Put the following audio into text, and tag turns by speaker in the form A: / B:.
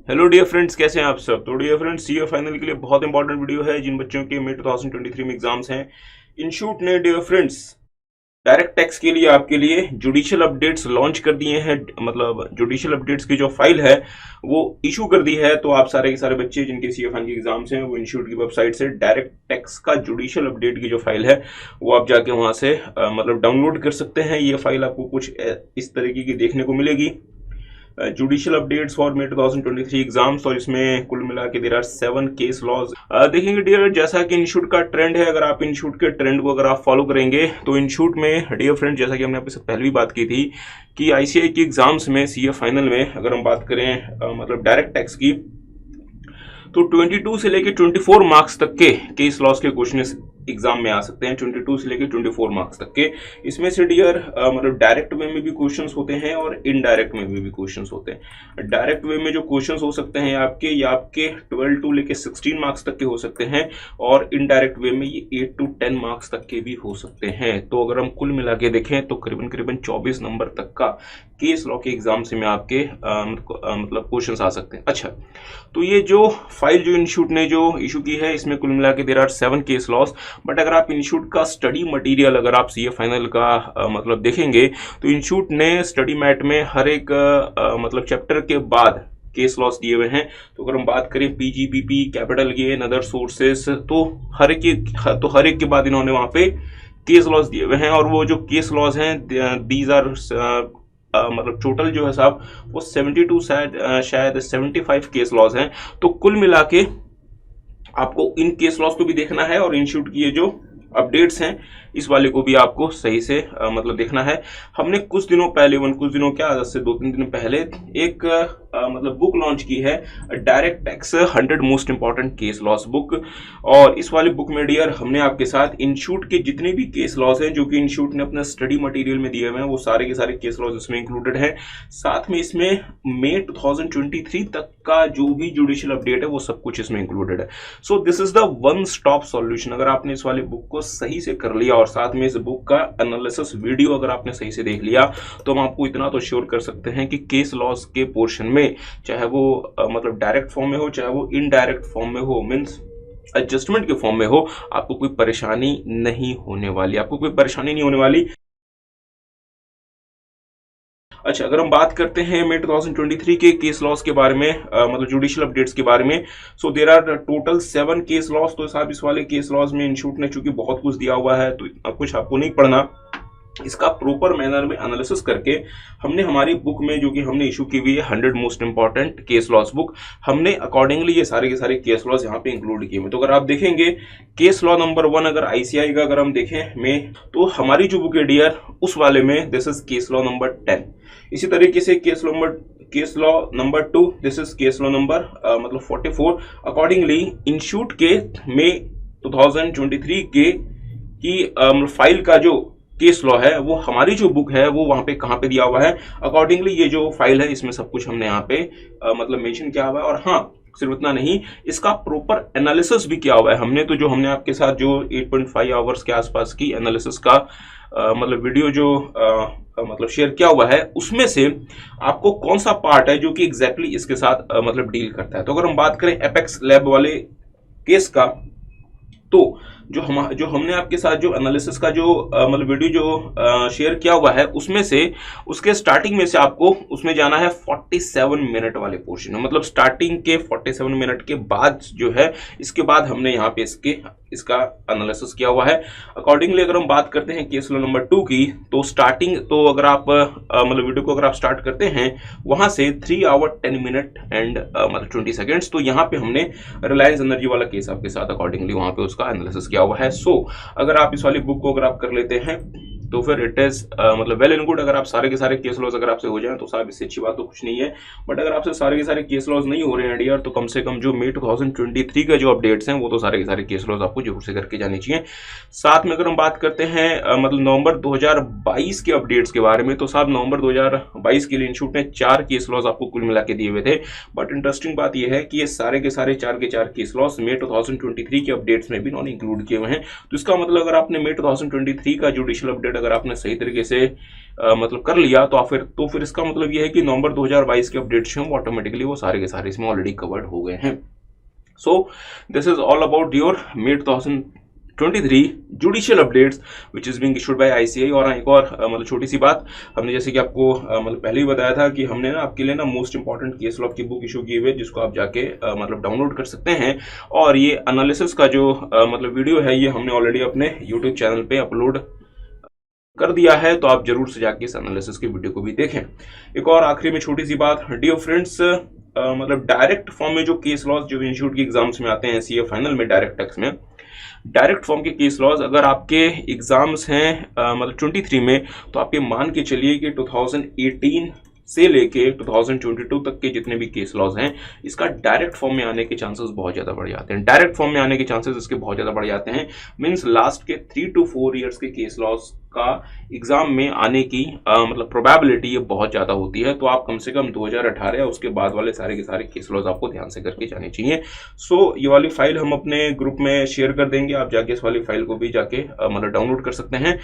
A: Hello dear friends, कैसे हैं आप सब। तो डियर फ्रेंड्स, सीए फाइनल के लिए बहुत इंपॉर्टेंट वीडियो है जिन बच्चों के मई 2023 में एग्जाम्स हैं। इंस्टीट्यूट ने डियर फ्रेंड्स डायरेक्ट टैक्स के लिए आपके लिए जुडिशियल अपडेट्स लॉन्च कर दिए हैं। मतलब जुडिशियल अपडेट्स की जो फाइल है वो इशू कर दी है। तो आप सारे के सारे बच्चे जिनके सीए फाइनल के एग्जाम्स हैं वो इंस्टीट्यूट की वेबसाइट से डायरेक्ट टैक्स का जुडिशियल अपडेट की जो फाइल है वो आप जाके वहां से मतलब डाउनलोड कर सकते हैं। ये फाइल आपको कुछ इस तरीके की देखने को मिलेगी, judicial updates for may 2023 exams. और इसमें कुल मिला के देयर आर 7 केस लॉज। देखेंगे डियर, जैसा कि इंस्टीट्यूट का ट्रेंड है, अगर आप इंस्टीट्यूट के ट्रेंड को अगर आप फॉलो करेंगे तो इंस्टीट्यूट में डियर फ्रेंड, जैसा कि हमने आपके साथ पहले भी बात की थी कि आईसीआई की एग्जाम्स में सीए फाइनल में अगर हम बात करें मतलब डायरेक्ट टैक्स की, तो 22 से लेके 24 मार्क्स तक के केस लॉस के क्वेश्चन एग्जाम में आ सकते हैं। 22 से लेके 24 मार्क्स तक के। इसमें से डियर मतलब डायरेक्ट वे में भी क्वेश्चंस होते हैं और इनडायरेक्ट में भी क्वेश्चंस होते हैं। डायरेक्ट वे में जो क्वेश्चंस हो सकते हैं या आपके 12 टू लेके 16 मार्क्स तक के हो सकते हैं, और इनडायरेक्ट वे में ये 8 टू 10 मार्क्स तक के भी हो सकते हैं। तो अगर हम कुल मिला के देखें तो करीबन 24 नंबर तक का केस लॉ के एग्जाम से में आपके मतलब क्वेश्चंस आ सकते हैं। अच्छा, तो ये जो फाइल जो इंस्टीट्यूट ने जो इशू की है, इसमें कुल मिला के there are 7 case loss. But अगर आप इंस्टीट्यूट का स्टडी मटेरियल अगर आप सीए फाइनल का मतलब देखेंगे तो इंस्टीट्यूट ने स्टडी मैट में हर एक मतलब चैप्टर के बाद केस लॉस दिए हुए हैं। तो अगर हम बात करें PGBP, capital gain, other sources, तो हर एक के बाद इन्होंने वहां पे केस लॉस दिए हुए हैं। और वो जो केस लॉस हैं दीज आर मतलब टोटल जो है साहब वो 72 शायद 75 केस लॉस हैं। तो कुल मिला के आपको इन केस लॉस को भी देखना है और इंस्टीट्यूट की ये जो अपडेट्स हैं इस वाले को भी आपको सही से मतलब देखना है। हमने कुछ दिनों पहले, कुछ दिनों क्या, आज से 2-3 दिन पहले एक मतलब बुक लॉन्च की है, direct tax 100 most important case laws book. और इस वाली बुक में डियर हमने आपके साथ इंस्टीट्यूट के जितने भी केस लॉस हैं जो कि इंस्टीट्यूट ने अपना स्टडी मटेरियल में दिए हुए हैं वो सारे के सारे केस लॉस इसमें इंक्लूडेड है। साथ में इसमें मई 2023 तक का जो भी जुडिशियल अपडेट है वो सब कुछ इसमें इंक्लूडेड है। सो this is the one stop solution. अगर आपने इस वाली बुक को सही से कर लिया और साथ में इस बुक का एनालिसिस वीडियो अगर आपने सही से देख लिया तो हम आपको इतना तो श्योर कर सकते हैं कि केस लॉस के पोर्शन में, चाहे वो मतलब डायरेक्ट फॉर्म में हो चाहे वो इनडायरेक्ट फॉर्म में हो, मींस एडजस्टमेंट के फॉर्म में हो, आपको कोई परेशानी नहीं होने वाली। अच्छा, अगर हम बात करते हैं मई 2023 के केस लॉस के बारे में मतलब जुडिशियल अपडेट्स के बारे में, so there are total 7 case loss. तो साहब इस वाले केस लॉस में इंस्टीट्यूट ने चूंकि बहुत कुछ दिया हुआ है तो कुछ आपको नहीं पढ़ना, इसका प्रॉपर मैनर में एनालिसिस करके हमने हमारी बुक में जो कि हमने इशू की हुई है 100 most important case laws book, हमने अकॉर्डिंगली ये सारे के सारे केस लॉस यहाँ पे इंक्लूड किए हुए। तो अगर आप देखेंगे केस लॉ नंबर 1 अगर आईसीआई का अगर हम देखें में, तो हमारी जो बुक है डियर उस वाले में this is case law number 10। इसी तरीके से case law number 2 this is case law number मतलब 44। अकॉर्डिंगली इंस्टीट्यूट के मई 2023 के की फाइल का जो केस लॉ है वो हमारी जो बुक है वो वहां पे कहां पे दिया हुआ है। अकॉर्डिंगली ये जो फाइल है इसमें सब कुछ हमने यहाँ पे मतलब मेंशन किया हुआ है। और हाँ, सिर्फ इतना नहीं, इसका प्रॉपर एनालिसिस भी किया हुआ है हमने। तो जो हमने आपके साथ जो 8.5 आवर्स के आसपास की एनालिसिस का मतलब वीडियो जो मतलब शेयर किया हुआ है उसमें से आपको कौन सा पार्ट है जो कि एग्जैक्टली इसके साथ मतलब डील करता है। तो अगर हम बात करें एपेक्स लैब वाले केस का, तो जो हमने आपके साथ जो एनालिसिस का जो मतलब वीडियो जो शेयर किया हुआ है उसमें से उसके स्टार्टिंग में से आपको उसमें जाना है 47 मिनट वाले पोर्शन में। मतलब स्टार्टिंग के 47 मिनट के बाद जो है इसके बाद हमने यहाँ पे इसका एनालिसिस किया हुआ है। अकॉर्डिंगली अगर हम बात करते हैं केस लॉ नंबर 2 की, तो स्टार्टिंग तो अगर आप मतलब वीडियो को अगर आप स्टार्ट करते हैं वहां से 3 आवर 10 मिनट एंड मतलब 20 सेकेंड्स, तो यहाँ पे हमने रिलायंस एनर्जी वाला केस आपके साथ अकॉर्डिंगली वहां पे उसका एनालिसिस किया हुआ है। सो अगर आप इस वाली बुक को अगर आप कर लेते हैं तो फिर इट इज मतलब वेल एंड गुड। अगर आप सारे के सारे केस लॉस अगर आपसे हो जाए तो साहब इससे अच्छी बात तो कुछ नहीं है। बट अगर आपसे सारे के सारे केस लॉस नहीं हो रहे हैं डियर, तो कम से कम जो मई 2023 का जो अपडेट्स हैं वो तो सारे के सारे केस लॉस आपको जरूर से करके जानी चाहिए। साथ में अगर हम बात करते हैं मतलब नवंबर 2022 के अपडेट्स के बारे में, तो साहब नवंबर 2022 के लिए इंस्टीट्यूट ने 4 केस लॉस आपको कुल मिला के दिए हुए थे। बट इंटरेस्टिंग बात यह है कि ये सारे के सारे 4 के 4 केस लॉस मई 2023 के अपडेट्स में भी इन्होंने इंक्लूड किए हुए हैं। तो इसका मतलब अगर आपने मई 2023 का जुडिशियल अपडेट अगर आपने सही तरीके से मतलब कर लिया तो फिर इसका मतलब यह है कि नवंबर 2022 के अपडेट्स हैं वो ऑटोमेटिकली वो सारे के सारे इसमें ऑलरेडी कवर्ड हो गए हैं। So this is all about your May 2023 judicial updates which is being issued by ICI. और एक और मतलब छोटी सी बात, हमने जैसे कि आपको मतलब पहले ही बताया था कि हमने ना आपके लिए ना मोस्ट इंपॉर्टेंट केस लॉ की बुक इशू की हुई है, जिसको आप जाके मतलब डाउनलोड कर सकते हैं। और ये एनालिसिस का जो मतलब वीडियो है ये हमने ऑलरेडी अपने यूट्यूब चैनल पे अपलोड कर दिया है, तो आप जरूर से जाके इस एनालिसिस की वीडियो को भी देखें। एक और आखिरी में छोटी सी बात, डियर फ्रेंड्स, मतलब डायरेक्ट फॉर्म में जो केस लॉज जो इंस्टीट्यूट की एग्जाम्स में आते हैं सीए फाइनल में डायरेक्ट टैक्स में, डायरेक्ट फॉर्म के केस लॉज अगर आपके एग्जाम्स हैं मतलब 23 में, तो आप ये मान के चलिए कि 2018 से लेके 2022 तक के जितने भी केस लॉज हैं इसका डायरेक्ट फॉर्म में आने के चांसेस बहुत ज्यादा बढ़ जाते हैं। डायरेक्ट फॉर्म में आने के चांसेस इसके बहुत ज्यादा बढ़ जाते हैं। मींस लास्ट के 3 to 4 इयर्स के केस लॉज का एग्जाम में आने की मतलब प्रोबेबिलिटी ये बहुत ज्यादा होती है। तो आप कम से कम 2018 या उसके बाद वाले सारे के सारे केस लॉज आपको ध्यान से करके जाने चाहिए। सो ये वाली फाइल हम अपने ग्रुप में शेयर कर देंगे, आप जाके इस वाली फाइल को भी जाके मतलब डाउनलोड कर सकते हैं।